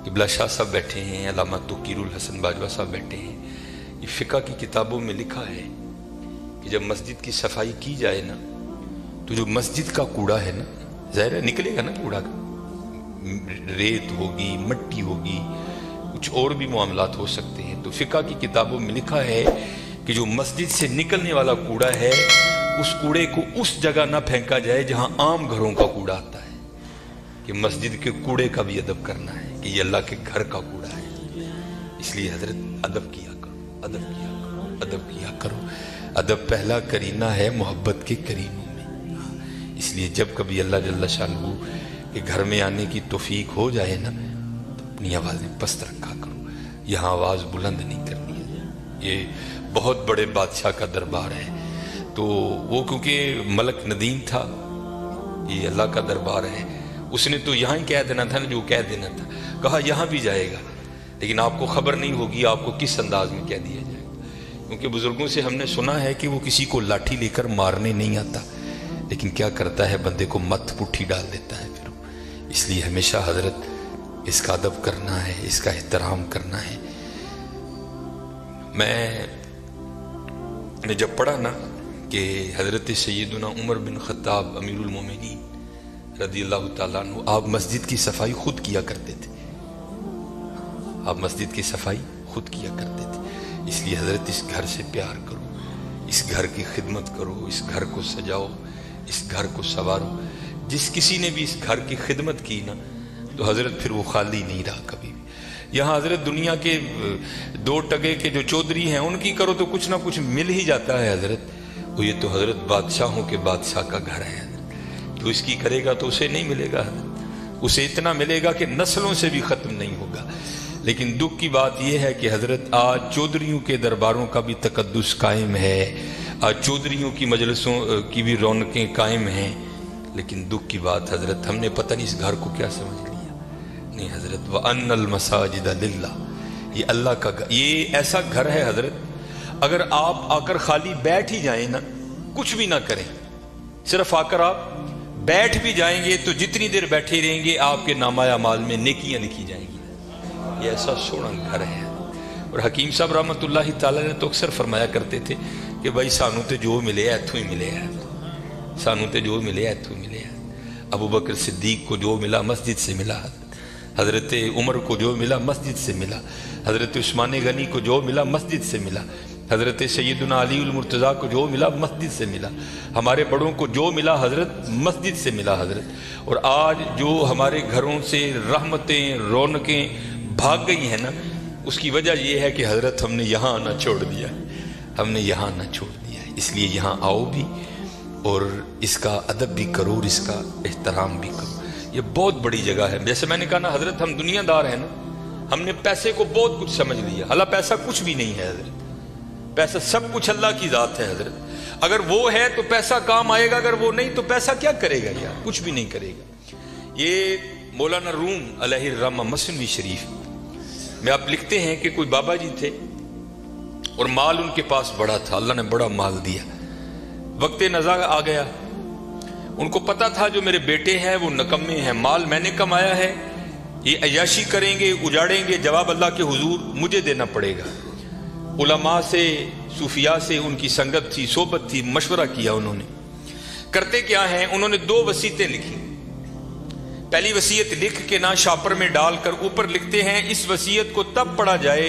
قبلہ شاہ صاحب بیٹھے ہیں، علامہ توقیر الحسن باجوہ صاحب بیٹھے ہیں. یہ فقہ کی کتابوں میں لکھا ہے کہ جب مسجد کی صفائی کی جائے نا تو جو مسجد کا کوڑا ہے نا، ظاہر ہے نکلے گا نا کوڑا کا، ریت ہوگی، مٹی ہوگی، کچھ اور بھی معاملات ہو سکتے ہیں. تو فقہ کی کتابوں میں لکھا ہے کہ جو مسجد سے نکلنے والا کوڑا ہے اس کوڑے کو اس جگہ نہ پھینکا جائے جہاں عام گھروں کا کوڑا آتا ہے، کہ مسجد کے کوڑے کا بھی ادب کرنا ہے کہ یہ اللہ کے گھر کا کوڑا ہے. اس لیے حضرت ادب کیا کرو، ادب کیا کرو، ادب کیا کرو. ادب پہلا کرینہ ہے محبت کے کرینوں میں. اس لیے جب کبھی اللہ جل شانہ کے گھر میں آنے کی توفیق ہو جائے نا تو اپنی آوازیں پست رکھا کرو. یہاں آواز بلند نہیں کرنی ہے. یہ بہت بڑے بادشاہ کا دربار ہے، تو وہ کیونکہ ملک ندیم تھا، یہ اللہ کا دربار ہے، اس نے تو یہاں ہی کہہ دینا تھا نا جو کہہ دینا تھا. کہا یہاں بھی جائے گا لیکن آپ کو خبر نہیں ہوگی آپ کو کس انداز میں کہہ دیا جائے گا. کیونکہ بزرگوں سے ہم نے سنا ہے کہ وہ کسی کو لاٹھی لے کر مارنے نہیں آتا، لیکن کیا کرتا ہے بندے کو مت پٹھی ڈال دیتا ہے پھر. اس لیے ہمیشہ حضرت اس کا ادب کرنا ہے، اس کا احترام کرنا ہے. میں نے جب پڑھا نا کہ حضرت سیدنا عمر بن خطاب امیر المومنین رضی اللہ تعالیٰ عنہ آپ مسجد کی صفائی خود کیا کرتے تھے، آپ مسجد کی صفائی خود کیا کرتے تھے. اس لیے حضرت اس گھر سے پیار کرو، اس گھر کی خدمت کرو، اس گھر کو سجاؤ، اس گھر کو سنوارو. جس کسی نے بھی اس گھر کی خدمت کی نا تو حضرت پھر وہ خالی نہیں رہا کبھی بھی. یہاں حضرت دنیا کے 2 ٹگے کے جو چودھری ہیں ان کی کرو تو کچھ نہ کچھ مل ہی جاتا ہے حضرت. وہ یہ تو حضرت بادشاہوں کے بادشاہ کا گھر ہے حضرت، تو اس کی کرے گا تو اسے نہیں ملے گا حضرت، اسے اتنا ملے گا کہ نسلوں سے بھی ختم نہیں ہوگا. لیکن دکھ کی بات یہ ہے کہ حضرت آج چودھریوں کے درباروں کا بھی تقدس قائم ہے، آج چودھریوں کی مجلسوں کی بھی رونقیں قائم ہیں. لیکن دکھ کی بات حضرت ہم نے پتہ نہیں اس گھر کو کیا سمجھ لیا. نہیں حضرت وَأَنَّ الْمَسَاجِدَ لِلَّهِ، یہ اللہ کا گھر، یہ ایسا گھر ہے حضرت اگر آپ آ کر خالی بیٹھ ہی جائیں نا، کچھ بھی نہ کریں، صرف آ کر آپ بیٹھ بھی جائیں گے تو جتنی دیر بیٹھے رہیں گے آپ کے نامہ اعمال میں نیکیاں لکھی جائیں گی. یہ ایسا سونا گھر ہے. اور حکیم صاحب رحمۃ اللہ تعالی نے تو اکثر فرمایا کرتے تھے کہ بھائی سانو تے جو ملے ایتھوں ہی ملے ہے، سانو تے جو ملے ایتھوں ہی ملے ہے. ابو بکر صدیق کو جو ملا مسجد سے ملا، حضرت عمر کو جو ملا مسجد سے ملا، حضرت عثمان غنی کو جو ملا مسجد سے ملا، حضرت سیدنا علی المرتضیٰ کو جو ملا مسجد سے ملا، ہمارے بڑوں کو جو ملا حضرت مسجد سے ملا حضرت. اور آج جو ہمارے گھروں سے رحمتیں رونقیں بھاگ گئی ہیں نا، اس کی وجہ یہ ہے کہ حضرت ہم نے یہاں آنا چھوڑ دیا ہے، ہم نے یہاں آنا چھوڑ دیا ہے. اس لیے یہاں آؤ بھی اور اس کا ادب بھی کرو اور اس کا احترام بھی کرو. یہ بہت بڑی جگہ ہے. جیسے میں نے کہا نا حضرت ہم دنیا دار ہیں نا، ہم نے پیسے کو بہت کچھ سمجھ لیا، حالانکہ پیسہ کچھ بھی نہیں ہے حضرت. پیسہ سب کچھ اللہ کی ذات ہے حضرت. اگر وہ ہے تو پیسہ کام آئے گا، اگر وہ نہیں تو پیسہ کیا کرے گا یار، کچھ بھی نہیں کرے گا. یہ مولانا روم علیہ الرحمہ مثنوی شریف میں آپ لکھتے ہیں کہ کوئی بابا جی تھے اور مال ان کے پاس بڑا تھا، اللہ نے بڑا مال دیا. وقت نزا آ گیا، ان کو پتا تھا جو میرے بیٹے ہیں وہ نکمے ہیں، مال میں نے کمایا ہے، یہ عیاشی کریں گے اجاڑیں گے، جواب اللہ کے حضور مجھے دینا پڑے گا. علماء سے صوفیاء سے ان کی سنگت تھی، صحبت تھی، مشورہ کیا. انہوں نے کرتے کیا ہیں، انہوں نے 2 وصیتیں لکھی. پہلی وصیت لکھ کے نہ شاپر میں ڈال کر اوپر لکھتے ہیں اس وصیت کو تب پڑھا جائے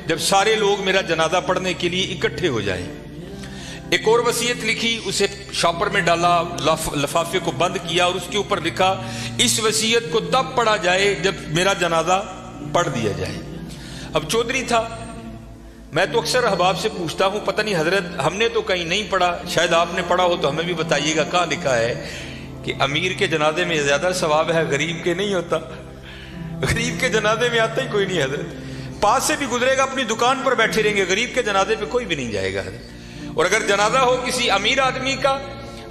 جب سارے لوگ میرا جنازہ پڑھنے کے لیے اکٹھے ہو جائیں. ایک اور وصیت لکھی، اسے شاپر میں ڈالا، لفافے کو بند کیا اور اس کے اوپر لکھا اس وصیت کو تب پڑھا جائے جب میرا جنازہ پڑھ دیا جائے. اب چودھری تھا، میں تو اکثر احباب سے پوچھتا ہوں پتہ نہیں حضرت ہم نے تو کہیں نہیں پڑھا، شاید آپ نے پڑھا ہو تو ہمیں بھی بتائیے گا کہاں لکھا ہے کہ امیر کے جنازے میں زیادہ ثواب ہے، غریب کے نہیں ہوتا. غریب کے جنازے میں آتا ہی کوئی نہیں حضرت، پاس سے بھی گزرے گا اپنی دکان پر بیٹھے رہیں گے، غریب کے جنازے پہ کوئی بھی نہیں جائے گا حضرت. اور اگر جنازہ ہو کسی امیر آدمی کا،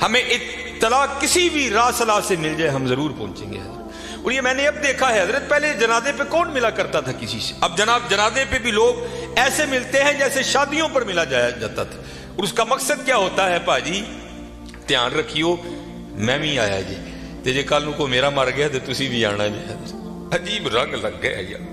ہمیں اطلاع کسی بھی راہ صلاح سے مل جائے ہم ضرور پہنچیں گے حضرت. اور یہ میں نے اب دیکھا ہے حضرت، پہلے جنازے پہ کون ملا کرتا تھا کسی سے، اب جناب جنازے پہ بھی لوگ ایسے ملتے ہیں جیسے شادیوں پر ملا جاتا تھا. اور اس کا مقصد کیا ہوتا ہے، پاجی دھیان رکھیو میں بھی آیا جی تے جے کل کو میرا مر گیا تو تسی بھی آنا جی. عجیب رنگ لگ گیا یار.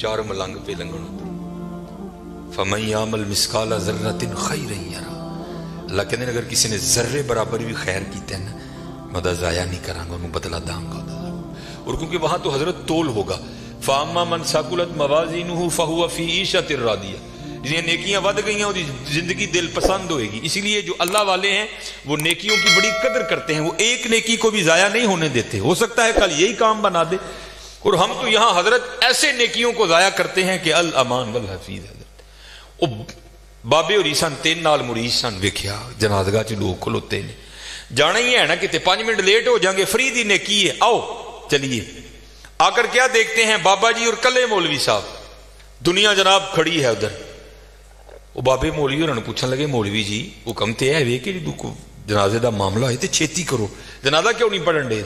4 ملنگ پہ لنگن اتر فَمَن يَعْمَلْ مِثْقَالَ ذَرَّةٍ خَيْرًا يَرَهُ اللہ کہتے ہیں اگر کسی نے ذرے برابر بھی خیر کیتے ہیں میں دا ضائع نہیں کروں گا، انہوں بدلہ داں گا۔ اور کیونکہ وہاں تو حضرت تول ہوگا فَأَمَّا مَنْ ثَقُلَتْ مَوَازِينُهُ فَهُوَ فِي عِيشَةٍ رَاضِيَةٍ جنہیں نیکیاں ود گئی ہیں اور زندگی دل پسند ہوئے گی۔ اسی لیے جو اللہ والے ہیں وہ نیکیوں کی بڑی قدر کرتے ہیں، وہ ایک نیکی کو بھی ضائع نہیں ہونے دیتے، ہو سکتا ہے کل یہی کام بنا دے۔ اور ہم تو یہاں حضرت ایسے نیکیوں کو ضائع کرتے ہیں کہ الامان والحفیظ حضرت او بابے اور عیسان 3 نال مرید سن ویکھیا جنازگاہ چ لوگ کھلوتے نے، جانا ہی ہے نا کہ 5 منٹ لیٹ ہو جائیں گے، فری دی نیکی ہے، آؤ چلیے۔ آ کر کیا دیکھتے ہیں بابا جی اور کلے مولوی صاحب، دنیا جناب کھڑی ہے ادھر۔ وہ بابے مولوی انہوں نے پوچھنے لگے مولوی جی حکم تے ہے وے کہ جنازے دا معاملہ ہے تے چھیتی کرو، جنازہ کیوں نہیں پڑھن دے؟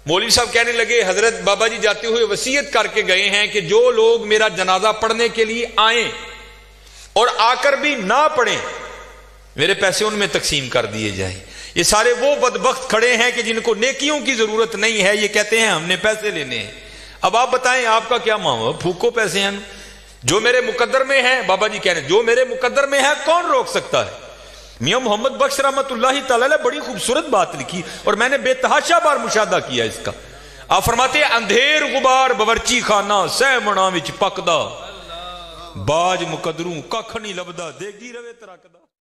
مولوی صاحب کہنے لگے حضرت بابا جی جاتے ہوئے وصیت کر کے گئے ہیں کہ جو لوگ میرا جنازہ پڑھنے کے لیے آئیں اور آ کر بھی نہ پڑھیں میرے پیسے ان میں تقسیم کر دیے جائیں۔ یہ سارے وہ بدبخت کھڑے ہیں کہ جن کو نیکیوں کی ضرورت نہیں ہے، یہ کہتے ہیں ہم نے پیسے لینے ہیں۔ اب آپ بتائیں آپ کا کیا معاملہ؟ پھوکو پیسے ہیں، جو میرے مقدر میں ہے، بابا جی کہہ رہے ہیں جو میرے مقدر میں ہے کون روک سکتا ہے؟ میاں محمد بخش رحمت اللہ تعالی نے بڑی خوبصورت بات لکھی اور میں نے بے تحاشا بار مشاہدہ کیا اس کا۔ آپ فرماتے ہیں اندھیر غبار باورچی خانہ سہ منا وچ پکدا، باج مقدروں ککھ نہیں لبدا، دیگی روے ترکدا۔